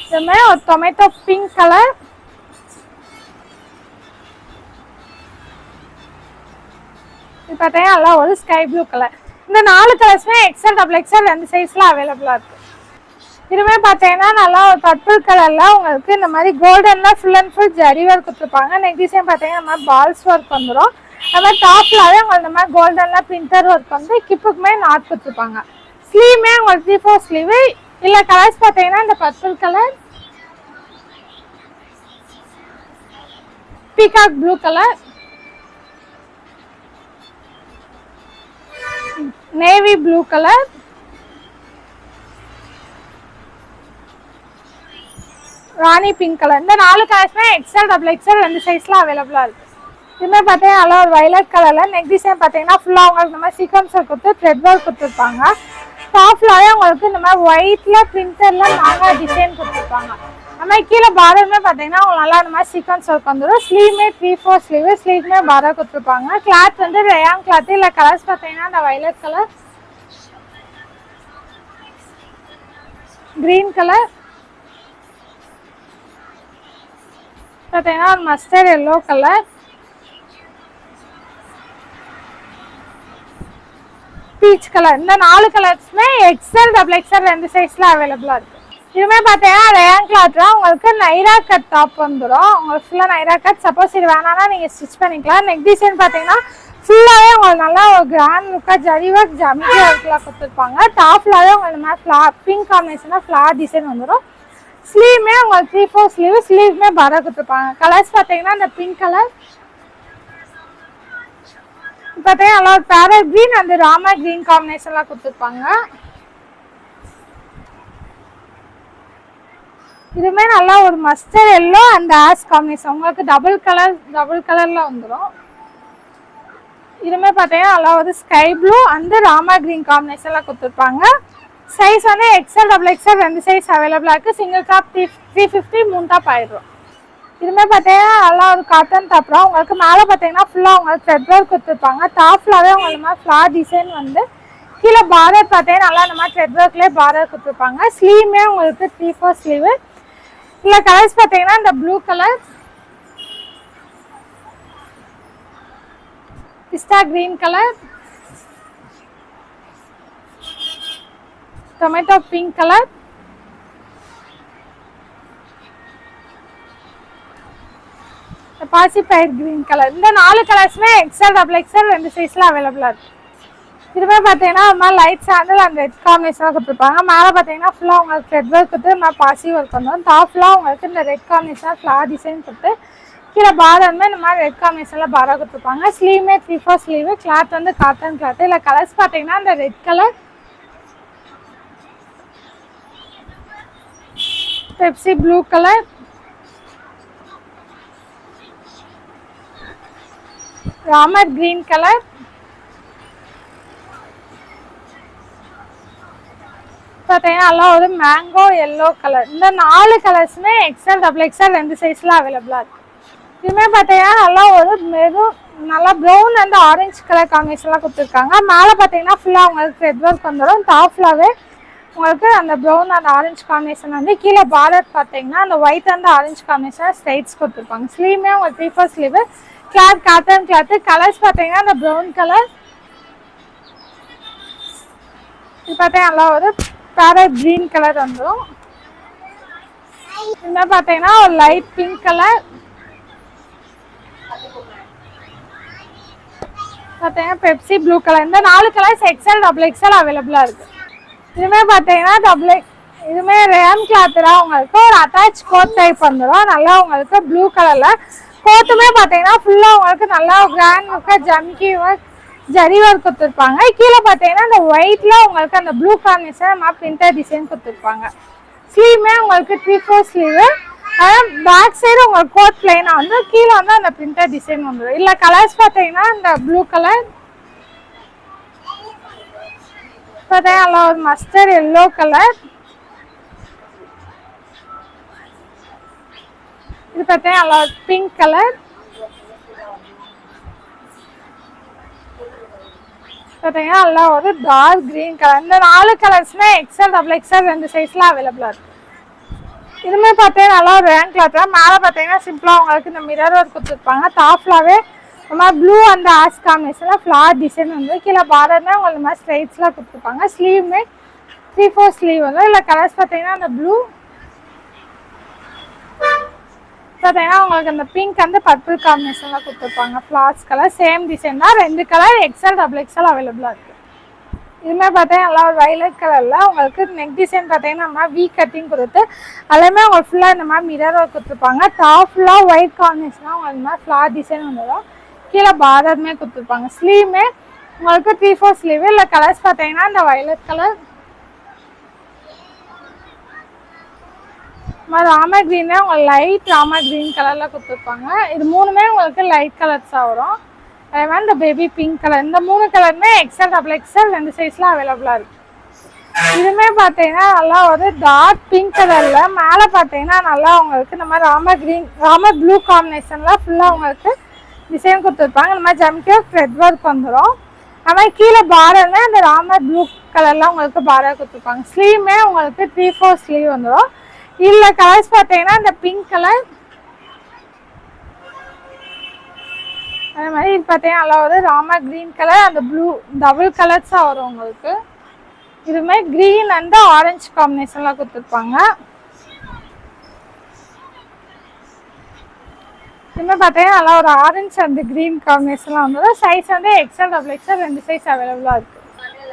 இதுமே ஒரு டொமேட்டோ பிங்க் கலர், இது பார்த்தீங்கன்னா நல்லா ஒரு ஸ்கை ப்ளூ கலர். இந்த 4 கலர்ஸுமே எக்ஸ்எல் டபுள் எக்ஸ்எல் 2 சைஸ்ல அவைலபிளா இருக்கு. இதுமே பார்த்தீங்கன்னா நல்லா ஒரு பர்பிள் கலர்ல உங்களுக்கு இந்த மாதிரி கோல்டன்ல full and full zari work கொடுத்துருப்பாங்க. நெக் டிசைன் பார்த்தீங்கன்னா இந்த மாதிரி பால்ஸ் ஒர்க் வந்துடும். அது மாதிரி டாப்லாவே உங்களுக்கு இந்த மாதிரி கோல்டன்ல பிரிண்டர் ஒர்க் வந்து கிப்புக்குமே நாட் கொடுத்துருப்பாங்க. ஸ்லீவ்மே உங்களுக்கு 3/4 ஸ்லீவ். இல்லை கலர்ஸ் பார்த்தீங்கன்னா இந்த purple colour, peacock blue colour, navy blue colour, rani pink colour, இந்த 4 கலர்ஸ்மே எக்ஸ்எல் டபுள் எக்ஸ்எல் 2 சைஸ்ல அவைலபிளா இருக்கு. இதுமே பார்த்தீங்கன்னா நல்லா ஒரு வயலட் கலர்ல நெக் டிசைன் பார்த்தீங்கன்னா ஃபுல்லா உங்களுக்கு இந்த மாதிரி சீக்வன்ஸ் கொடுத்து த்ரெட் ஒர்க் கொடுத்துருப்பாங்க. டாப்லாவே உங்களுக்கு இந்த மாதிரி ஒயிட்ல பிரிண்டர்ல நாங்க டிசைன் கொடுத்துருப்பாங்க. அந்த மாதிரி கீழே பார்டருமே பார்த்தீங்கன்னா உங்களுக்கு நல்லா இந்த மாதிரி சீக்வன்ஸ் ஒர்க் வந்துடும். ஸ்லீவ்மே 3/4 ஸ்லீவ். ஸ்லீவ்மே பார்டர் கொடுத்துருப்பாங்க. கிளாத் வந்து ரயான் கிளாத். இல்லை கலர்ஸ் பார்த்தீங்கன்னா இந்த வயலட் கலர், கிரீன் கலர், பார்த்தீங்கன்னா ஒரு mustard yellow colour, peach colour. இந்த 4 கலர்ஸ்மே எக்ஸ்எல் டபுள் எக்ஸ்எல் 2 சைஸ்ல அவைலபிளா இருக்கு. இதுமே பார்த்தீங்கன்னா ரயான் கிளாத்ல உங்களுக்கு நைரா கட் டாப் வந்துடும். உங்களுக்கு ஃபுல்லாக நைரா கட். சப்போஸ் இது வேணாம்னா நீங்கள் ஸ்டிச் பண்ணிக்கலாம். நெக் டிசைன் பார்த்தீங்கன்னா ஃபுல்லாகவே உங்களுக்கு நல்லா ஒரு கிராண்ட் லுக்காக ஜரி ஒர்க் ஜமிக்கி ஒர்க்லாம் கொடுத்துருப்பாங்க. டாப்லாவே உங்களுக்கு இந்த மாதிரி பிங்க் காம்பினேஷனாக ஃப்ளவர் டிசைன் வந்துடும். ஸ்லீவ்மே உங்களுக்கு 3/4 ஸ்லீவ். ஸ்லீவ்மே பார்டர் கொடுத்துருப்பாங்க. கலர்ஸ் பார்த்தீங்கன்னா இந்த பிங்க் கலர், பார்த்தீங்கன்னா நல்லா ஒரு பேரட் கிரீன் அந்த ராமா கிரீன் காம்பினேஷன்லாம் கொடுத்துருப்பாங்க. இதுமே நல்லா ஒரு mustard yellow and ash combination உங்களுக்கு டபுள் கலர்ல வந்துடும். இதுமே பார்த்தீங்கன்னா நல்லா ஒரு sky blue and Rama green காம்பினேஷனில் கொடுத்துருப்பாங்க. சைஸ் வந்து எக்ஸ்எல் டபுள் எக்ஸ்எல் 2 சைஸ் அவைலபிளாக இருக்குது. சிங்கிள் டாப் 350, 3 டாப் 1000 ரூபா. இதுமே பார்த்தீங்கன்னா நல்லா ஒரு காட்டன் டாப் தான். உங்களுக்கு மேலே பார்த்தீங்கன்னா ஃபுல்லாக உங்களுக்கு த்ரெட் ஒர்க் கொடுத்துருப்பாங்க. டாப் ஃபுல்லாகவே உங்களுக்கு மாதிரி ஃப்ளார் டிசைன் வந்து கீழே பார்டர் பார்த்தீங்கன்னா நல்லா இந்த மாதிரி த்ரெட் ஒர்க்லேயே பார்டர் கொடுத்துருப்பாங்க. ஸ்லீவுமே உங்களுக்கு 3/4 ஸ்லீவு. இல்லை கலர்ஸ் பார்த்தீங்கன்னா இந்த blue colour, பிஸ்டா green colour, tomato pink colour, பாசி பயிர் கிரீன் கலர். இந்த 4 கலர்ஸுமே எக்ஸ்எல் டபுள் எக்ஸ்எல் 2 சைஸில் அவைலபிளாக இருக்குது. இதுவே பார்த்தீங்கன்னா ஒரு மாதிரி லைட் சாண்டில் அந்த ரெட் காம்பினேஷனாக கொடுத்துருப்பாங்க. மேலே பார்த்தீங்கன்னா ஃபுல்லாக உங்களுக்கு ரெட் ஒர்க் கொடுத்து இந்த மாதிரி பாசி ஒர்க் வந்துடும். டாப் ஃபுல்லாக உங்களுக்கு இந்த ரெட் காம்பினேஷனாக ஃப்ளார் டிசைன் கொடுத்து கீழே பார்டருமே இந்த மாதிரி ரெட் காம்பினேஷனில் பார்டர் கொடுத்துருப்பாங்க. ஸ்லீவுமே 3/4 ஸ்லீவு. கிளாத் வந்து காட்டன் கிளாத்து. இல்லை கலர்ஸ் பார்த்தீங்கன்னா இந்த red colour, Pepsi blue colour, Ramar green colour, பார்த்தீங்கன்னா நல்லா ஒரு மேங்கோ எல்லோ கலர். இந்த 4 கலர்ஸுமே எக்ஸ்எல் டபுள் எக்ஸ்எல் 2 சைஸில் அவைலபிளாக இருக்குது. இதுவுமே பார்த்தீங்கன்னா நல்லா ஒரு மெரூன் நல்லா ப்ரௌன் அண்ட் ஆரஞ்சு கலர் காம்பினேஷன்லாம் கொடுத்துருக்காங்க. மேலே பார்த்தீங்கன்னா ஃபுல்லாக உங்களுக்கு ரெட் ஒர்க் வந்துடும். டாப் ஃபுல்லாகவே உங்களுக்கு அந்த ப்ரௌன் அண்ட் ஆரஞ்சு காம்பினேஷன் வந்து கீழே பார்டர் பார்த்தீங்கன்னா அந்த white and orange combination straights கொடுத்துருப்பாங்க. ஸ்லீவுமே உங்களுக்கு 3/4 sleeve. Cloth cotton cloth. Colours பார்த்தீங்கன்னா அந்த ப்ரௌன் கலர், இது பார்த்தீங்கன்னா நல்லா ஒரு பேரட் கிரீன் கலர் வந்துடும். இந்த பார்த்தீங்கன்னா ஒரு லைட் பிங்க் கலர், பார்த்தீங்கன்னா பெப்சி ப்ளூ கலர். இந்த 4 கலர்ஸ் எக்ஸ்எல் டபுள் எக்ஸ்எல் அவைலபிளாக இருக்குது. இதுவுமே பார்த்தீங்கன்னா இதுவுமே ரேம் கிளாத்து தான். உங்களுக்கு ஒரு அட்டாச் கோட் டைப் வந்துடும். நல்லா உங்களுக்கு ப்ளூ கலரில் கோட்டுமே பார்த்தீங்கன்னா ஃபுல்லாக உங்களுக்கு நல்லா கிராண்ட் ஒர்க்காக ஜம்கி ஒர்க் ஜரி ஒர்க் கொடுத்துருப்பாங்க. கீழே பார்த்தீங்கன்னா இந்த ஒயிட்டில் உங்களுக்கு அந்த ப்ளூ காம்பினேஷன் பிரிண்டர் டிசைன் கொடுத்துருப்பாங்க. ஸ்லீவுமே உங்களுக்கு 3/4 ஸ்லீவு. அதான் பேக் சைடு உங்களுக்கு கோட் பிளைனாக வந்து கீழே வந்து அந்த பிரிண்டர் டிசைன் வந்துடும். இல்லை கலர்ஸ் பார்த்தீங்கன்னா இந்த ப்ளூ கலர், பார்த்தீங்கன்னா நல்லா ஒரு மஸ்டர்ட் எல்லோ கலர், இது பார்த்தீங்கன்னா நல்லா ஒரு பிங்க் கலர், பார்த்தீங்கன்னா நல்லா ஒரு டார்க் கிரீன் கலர். இந்த 4 கலர்ஸுமே எக்ஸ்எல் டபுள் எக்ஸ்எல் 2 சைஸில் அவைலபிளாக இருக்குது. இதுவுமே பார்த்தீங்கன்னா நல்லா ஒரு ரேன் கிளாத் தான். மேலே பார்த்தீங்கன்னா சிம்பிளாக உங்களுக்கு இந்த மிரர் ஒர்க் கொடுத்துருப்பாங்க. டாப் ஃபுல்லாகவே இந்த மாதிரி ப்ளூ அண்ட் ஆஷ் காம்பினேஷனில் ஃப்ளார் டிசைன் வந்து கீழே பார்டர்னா உங்களுக்கு இந்த மாதிரி ஸ்ட்ரைட்ஸ்லாம் கொடுத்துருப்பாங்க. ஸ்லீவுமே 3/4 ஸ்லீவ் வந்து. இல்லை கலர்ஸ் பார்த்தீங்கன்னா அந்த ப்ளூ, பார்த்தீங்கன்னா உங்களுக்கு அந்த பிங்க் வந்து பர்பிள் காம்பினேஷன்லாம் கொடுத்துருப்பாங்க. ஃப்ளார்ஸ் கலர் சேம் டிசைன் தான். 2 கலர் எக்ஸ்எல் டபுள் எக்ஸ்எல் அவைலபிளாக இருக்குது. இதுவுமே பார்த்தீங்கன்னா நல்லா ஒரு வைலட் கலரில் உங்களுக்கு நெக் டிசைன் பார்த்தீங்கன்னா நம்ம வீ கட்டிங் கொடுத்து எல்லாமே உங்களுக்கு ஃபுல்லாக இந்த மாதிரி மிரர் ஒர்க் கொடுத்துருப்பாங்க. டாப் ஃபுல்லாக ஒயிட் காம்பினேஷனாக உங்களுக்கு இந்த மாதிரி ஃப்ளார் டிசைன் வந்துடும். கீழே பார்டருமே கொடுத்துருப்பாங்க. ஸ்லீவுமே உங்களுக்கு 3/4 ஸ்லீவு. இல்லை கலர்ஸ் பார்த்தீங்கன்னா இந்த வைலட் கலர், ராமர் கிரீனே உங்களுக்கு லைட் ராமர் கிரீன் கலரில் கொடுத்துருப்பாங்க. இது 3மே உங்களுக்கு லைட் கலர்ஸாக வரும். அதே மாதிரி இந்த பேபி பிங்க் கலர். இந்த 3 கலருமே எக்ஸ்எல் டபுள் எக்ஸ்எல் 2 சைஸில் அவைலபிளாக இருக்குது. இதுவுமே பார்த்தீங்கன்னா நல்லா ஒரு டார்க் பிங்க் கலரில் மேலே பார்த்தீங்கன்னா நல்லா உங்களுக்கு இந்த மாதிரி ராமர் ப்ளூ காம்பினேஷனில் ஃபுல்லாக உங்களுக்கு டிசைன் கொடுத்துருப்பாங்க. இந்த மாதிரி ஜம்கியோ த்ரெட் ஒர்க் வந்துடும். அது மாதிரி கீழே பார்டர்னா இந்த ராமர் ப்ளூ கலர்லாம் உங்களுக்கு பார்டர் கொடுத்துருப்பாங்க. ஸ்லீவுமே உங்களுக்கு 3/4 ஸ்லீவ் வந்துடும். இல்லை கலர்ஸ் பார்த்தீங்கன்னா இந்த பிங்க் கலர், அதே மாதிரி இது பார்த்தீங்கன்னா நல்லா ஒரு ராமர் கிரீன் கலர் அந்த ப்ளூ டபுள் கலர்ஸாக வரும் உங்களுக்கு. இதுவுமே க்ரீன் அண்ட் ஆரஞ்சு காம்பினேஷன்லாம் கொடுத்துருப்பாங்க. இதுவுமே பார்த்தீங்கன்னா நல்லா ஒரு ஆரஞ்சு அண்ட் க்ரீன் காம்பினேஷன்லாம் வந்துடும். சைஸ் வந்து எக்ஸ்எல் டபுள் எக்ஸ்எல் 2 சைஸ் அவைலபிளாக இருக்குது.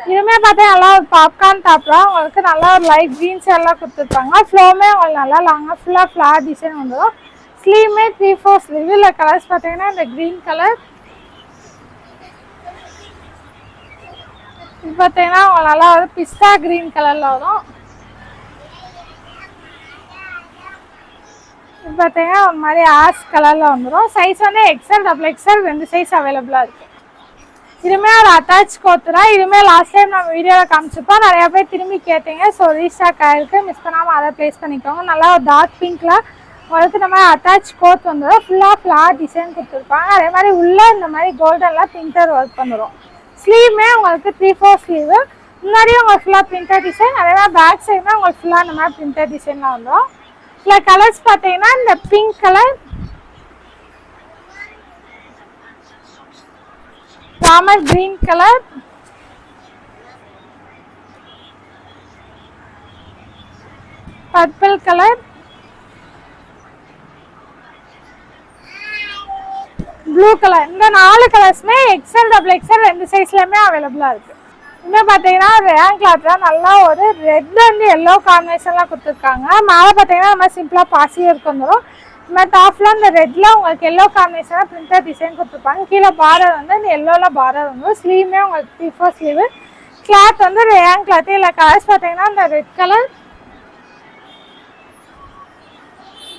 இதுவுமே பார்த்தீங்கன்னா நல்லா ஒரு பாப்கார்ன் டாப்லாம் உங்களுக்கு நல்லா ஒரு லைட் க்ரீன்ஸ் எல்லாம் கொடுத்துருப்பாங்க. ஃப்ளோமே உங்களுக்கு நல்லா லாங்காக ஃபுல்லாக ஃப்ளார் டிசைன் வந்துடும். ஸ்லீவுமே 3/4 ஸ்லீவ். இல்லை கலர்ஸ் பார்த்தீங்கன்னா இந்த க்ரீன் கலர், இது பார்த்தீங்கன்னா உங்களுக்கு நல்லா ஒரு பிஸ்தா க்ரீன் கலரில் வரும். இது பார்த்தீங்கன்னா ஒரு மாதிரி ஆஷ் கலரில் வந்துடும். சைஸ் வந்து எக்ஸ்எல் டபுள் எக்ஸ்எல் 2 சைஸ் அவைலபிளாக இருக்குது. இதுவுமே ஒரு அட்டாச் கோத்து தான். இதுவுமே லாஸ்ட் டைம் நம்ம வீடியோவில் காமிச்சிப்போம், நிறைய பேர் திரும்பி கேட்டீங்க. ஸோ ரீஸ்டாக் ஆகிருக்கு, மிஸ் பண்ணாமல் அதை ப்ளேஸ் பண்ணிக்கோங்க. நல்லா ஒரு டார்க் பிங்க்கில் உங்களுக்கு இந்த மாதிரி அட்டாச் கோத் வந்துடும். ஃபுல்லாக ஃப்ளார் டிசைன் கொடுத்துருப்பாங்க. அதே மாதிரி உள்ளே இந்த மாதிரி கோல்டனில் பிரிண்டர் ஒர்க் வந்துடும். ஸ்லீவுமே உங்களுக்கு 3/4 ஸ்லீவு. முன்னாடியும் உங்களுக்கு ஃபுல்லாக பிரிண்டர் டிசைன், அதே மாதிரி பேக் சைடுமே உங்களுக்கு ஃபுல்லாக இந்த மாதிரி பிரிண்டர் டிசைன்லாம் வந்துடும். இல்லை கலர்ஸ் பார்த்தீங்கன்னா இந்த pink colour, Ramar green colour, purple colour, blue colour. இந்த 4 கலர்ஸுமே எக்ஸ்எல் டபுள் எக்ஸ்எல் 2 சைஸ்லையுமே அவைலபிளாக இருக்குது. இன்னும் பார்த்தீங்கன்னா ரேன் கிளாத்தில் நல்லா ஒரு ரெட் அண்ட் எல்லோ காம்பினேஷன்லாம் கொடுத்துருக்காங்க. மேலே பார்த்தீங்கன்னா நம்ம சிம்பிளாக பாசி ஒர்க் வந்துடும். இந்த மாதிரி டாப்ல இந்த ரெட்டில் உங்களுக்கு எல்லோ காம்பினேஷனாக பிரிண்டர் டிசைன் கொடுத்துருப்பாங்க. கீழே பார்டர் வந்து இந்த எல்லோவில் பார்டர் வந்துடும். ஸ்லீவுமே உங்களுக்கு 3/4 ஸ்லீவு. கிளாத் வந்து ரேன் கிளாத்து. இல்லை கலர்ஸ் பார்த்தீங்கன்னா இந்த ரெட் கலர்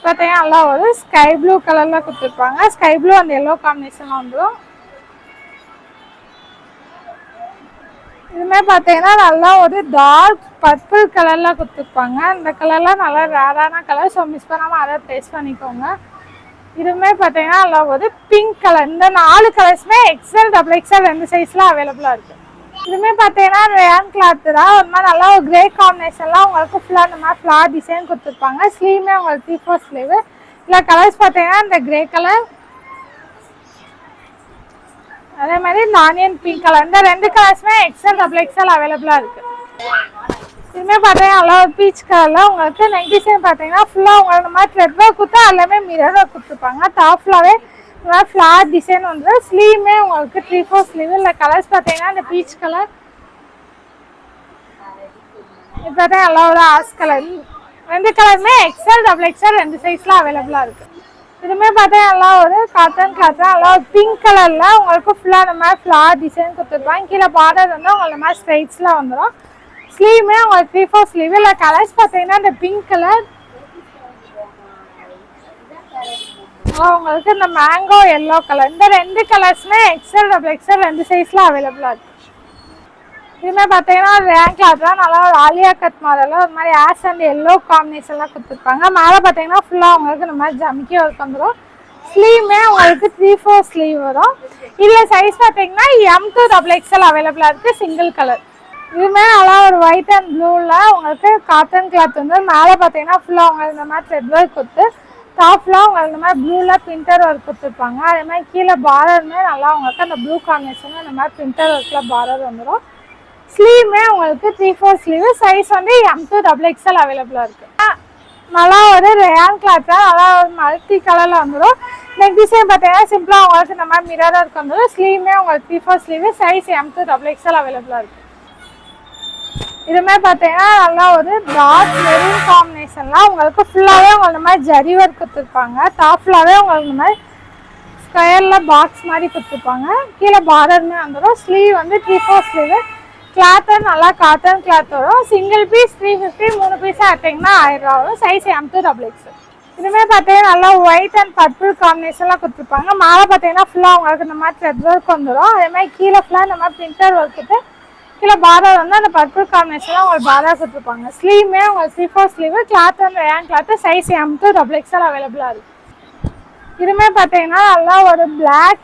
பார்த்தீங்கன்னா நல்லா ஒரு ஸ்கை ப்ளூ கலரில் கொடுத்துருப்பாங்க. ஸ்கை ப்ளூ அந்த எல்லோ காம்பினேஷன்லாம் வந்துடும். இதுவுமே பார்த்தீங்கன்னா நல்லா ஒரு டார்க் பர்பிள் கலரில் கொடுத்துருப்பாங்க. இந்த கலர்லாம் நல்லா ரேரான கலர், ஸோ மிஸ் பண்ணாமல் அதை ப்ளேஸ் பண்ணிக்கோங்க. இதுவுமே பார்த்தீங்கன்னா நல்லா ஒரு பிங்க் கலர். இந்த 4 கலர்ஸுமே எக்ஸ்எல் டபுள் எக்ஸ்எல் 2 சைஸில் அவைலபிளாக இருக்குது. இதுவுமே பார்த்தீங்கன்னா ரேன் கிளாத்து தான். ஒரு மாதிரி நல்லா ஒரு கிரே காம்பினேஷன்லாம் உங்களுக்கு ஃபுல்லாக இந்த மாதிரி ஃப்ளார் டிசைன் கொடுத்துருப்பாங்க. ஸ்லீவுமே உங்களுக்கு 3/4 ஸ்லீவு. இல்லை கலர்ஸ் பார்த்தீங்கன்னா இந்த கிரே கலர், அதே மாதிரி இந்த ஆனியன் பிங்க் கலர். இந்த 2 கலர்ஸுமே எக்ஸ்எல் டபுள் எக்ஸ்எல் அவைலபிளாக இருக்குது. இதுவுமே பார்த்தீங்கன்னா நல்லா ஒரு பீச் கலரில் உங்களுக்கு நெக் டிசைன் பார்த்தீங்கன்னா ஃபுல்லாக உங்களுக்கு இந்த மாதிரி த்ரெட் ஒர்க் கொடுத்தா எல்லாமே மிரர் ஒர்க் கொடுத்துருப்பாங்க. டாப் ஃபுல்லாகவே இந்த மாதிரி ஃப்ளார் டிசைன் வந்து ஸ்லீவுமே உங்களுக்கு 3/4 ஸ்லீவு. இல்லை கலர்ஸ் பார்த்தீங்கன்னா இந்த பீச் கலர், இது பார்த்தீங்கன்னா நல்லா ஒரு ஆஸ் கலர். 2 கலருமே எக்ஸ்எல் டபுள் எக்ஸ்எல் 2 சைஸில் அவைலபிளாக இருக்குது. இதுவுமே பார்த்தீங்கன்னா நல்லா ஒரு காட்டன் கிளாத் தான். நல்லா ஒரு பிங்க் கலரில் உங்களுக்கு ஃபுல்லாக இந்த மாதிரி ஃப்ளார் டிசைன் கொடுத்துருப்பாங்க. கீழே பார்டர் வந்து உங்களுக்கு இந்த மாதிரி ஸ்ட்ரைட்ஸில் வந்துடும். ஸ்லீவுமே உங்களுக்கு 3/4 ஸ்லீவ். இல்லை கலர்ஸ் பார்த்தீங்கன்னா இந்த பிங்க் கலர், உங்களுக்கு இந்த மேங்கோ எல்லோ கலர். இந்த 2 கலர்ஸுமே எக்ஸ்எல் டபுள் எக்ஸ்எல் 2 சைஸில் அவைலபிளாக இருக்குது. இதுவுமே பார்த்தீங்கன்னா ரேன் கிளாத் தான். நல்லா ஒரு ஆலியா கட் மாடலில் ஒரு மாதிரி ஆஷ் அண்ட் எல்லோ காம்பினேஷன்லாம் கொடுத்துருப்பாங்க. மேலே பார்த்தீங்கன்னா ஃபுல்லாக உங்களுக்கு இந்த மாதிரி ஜமிக்கி ஒர்க் வந்துடும். ஸ்லீவுமே உங்களுக்கு 3/4 ஸ்லீவ் வரும். இதில் சைஸ் பார்த்தீங்கன்னா M to டபுள் எக்ஸ்எல் அவைலபிளாக இருக்குது, சிங்கிள் கலர். இதுவுமே நல்லா ஒரு ஒயிட் அண்ட் ப்ளூவில் உங்களுக்கு காட்டன் கிளாத் வந்து மேலே பார்த்தீங்கன்னா ஃபுல்லாக உங்களுக்கு இந்த மாதிரி த்ரெட் ஒர்க் கொடுத்து டாப்லாம் உங்களுக்கு இந்த மாதிரி ப்ளூவில் பிரிண்டர் ஒர்க் கொடுத்துருப்பாங்க. அதே மாதிரி கீழே பார்டருமே நல்லா உங்களுக்கு அந்த ப்ளூ காம்பினேஷனில் இந்த மாதிரி பிரிண்டர் ஒர்க்கில் பார்டர் வந்துடும். ஸ்லீவுமே உங்களுக்கு 3/4 ஸ்லீவு. சைஸ் வந்து M to டபுள் எக்ஸ்எல் அவைலபிளாக இருக்குது. நல்லா ஒரு ரேன் கிளாத் தான். நல்லா ஒரு மல்டி கலரில் வந்துடும். நெக் டிசைன் பார்த்தீங்கன்னா சிம்பிளாக உங்களுக்கு இந்த மாதிரி மிரர் ஒர்க் வந்துடும். ஸ்லீவுமே உங்களுக்கு 3/4 sleeve. Size M to double XL அவைலபிளாக இருக்குது. இதுவுமே பார்த்தீங்கன்னா நல்லா ஒரு டார்க் மெரூன் காம்பினேஷன்லாம் உங்களுக்கு ஃபுல்லாகவே உங்களுக்கு இந்த மாதிரி ஜரி ஒர்க் கொடுத்துருப்பாங்க. டாப் ஃபுல்லாகவே உங்களுக்கு இந்த மாதிரி ஸ்கொயரில் பாக்ஸ் மாதிரி கொடுத்துருப்பாங்க. கீழே பார்டருமே வந்துடும். ஸ்லீவ் வந்து 3/4 ஸ்லீவு. கிளாத்து நல்லா காட்டன் கிளாத் வரும். சிங்கிள் பீஸ் 350, 3 பீஸாக எடுத்திங்கன்னா 1000 ரூபா வரும். Size M to double XL. இதுவுமே பார்த்தீங்கன்னா நல்லா ஒயிட் அண்ட் பர்பிள் காம்பினேஷன்லாம் கொடுத்துருப்பாங்க. மேலே பார்த்தீங்கன்னா ஃபுல்லாக உங்களுக்கு இந்த மாதிரி த்ரெட் ஒர்க் வந்துடும். அதே மாதிரி கீழே ஃபுல்லாக இந்த மாதிரி பிரிண்டர் ஒர்க் கொடுத்து கீழே பார்டர் வந்து அந்த பர்பிள் காம்பினேஷன்லாம் உங்களுக்கு பார்டர் கொடுத்துருப்பாங்க. ஸ்லீவுமே உங்களுக்கு 3/4 ஸ்லீவு. கிளாத் வந்து rayon cloth. Size M to double XL அவைலபிளாக இருக்குது. இதுவுமே பார்த்தீங்கன்னா நல்லா ஒரு பிளாக்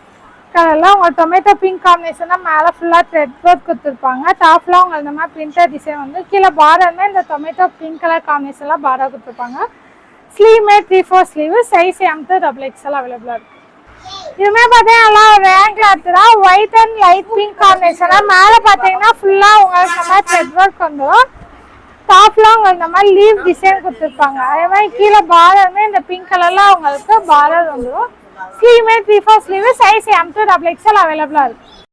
கலரில் உங்களுக்கு டொமேட்டோ பிங்க் காம்பினேஷனாக மேலே ஃபுல்லாக த்ரெட் ஒர்க் கொடுத்துருப்பாங்க. டாப்லாம் உங்களுக்கு இந்த மாதிரி பிரிண்டர் டிசைன் வந்து கீழே பார்டருமே இந்த டொமேட்டோ பிங்க் கலர் காம்பினேஷன்லாம் பார்டர் கொடுத்துருப்பாங்க. ஸ்லீவுமே 3/4 sleeve. Size M to double XL அவைலபிளாக இருக்குது. இதுவுமே பார்த்தீங்கன்னா நல்லா ரேன் கிளாத் தான். ஒயிட் அண்ட் லைட் பிங்க் காம்பினேஷனாக மேலே பார்த்தீங்கன்னா ஃபுல்லாக உங்களுக்கு இந்த மாதிரி த்ரெட் ஒர்க் வந்துடும். டாப்லாம் உங்களுக்கு இந்த மாதிரி லீவ் டிசைன் கொடுத்துருப்பாங்க. அதே மாதிரி கீழே பார்டருமே இந்த பிங்க் கலரில் உங்களுக்கு பார்டர் வந்துடும். ஸ்லீவுமே 3/4 sleeve. Size M to double XL அவைலபிளாக இருக்குது.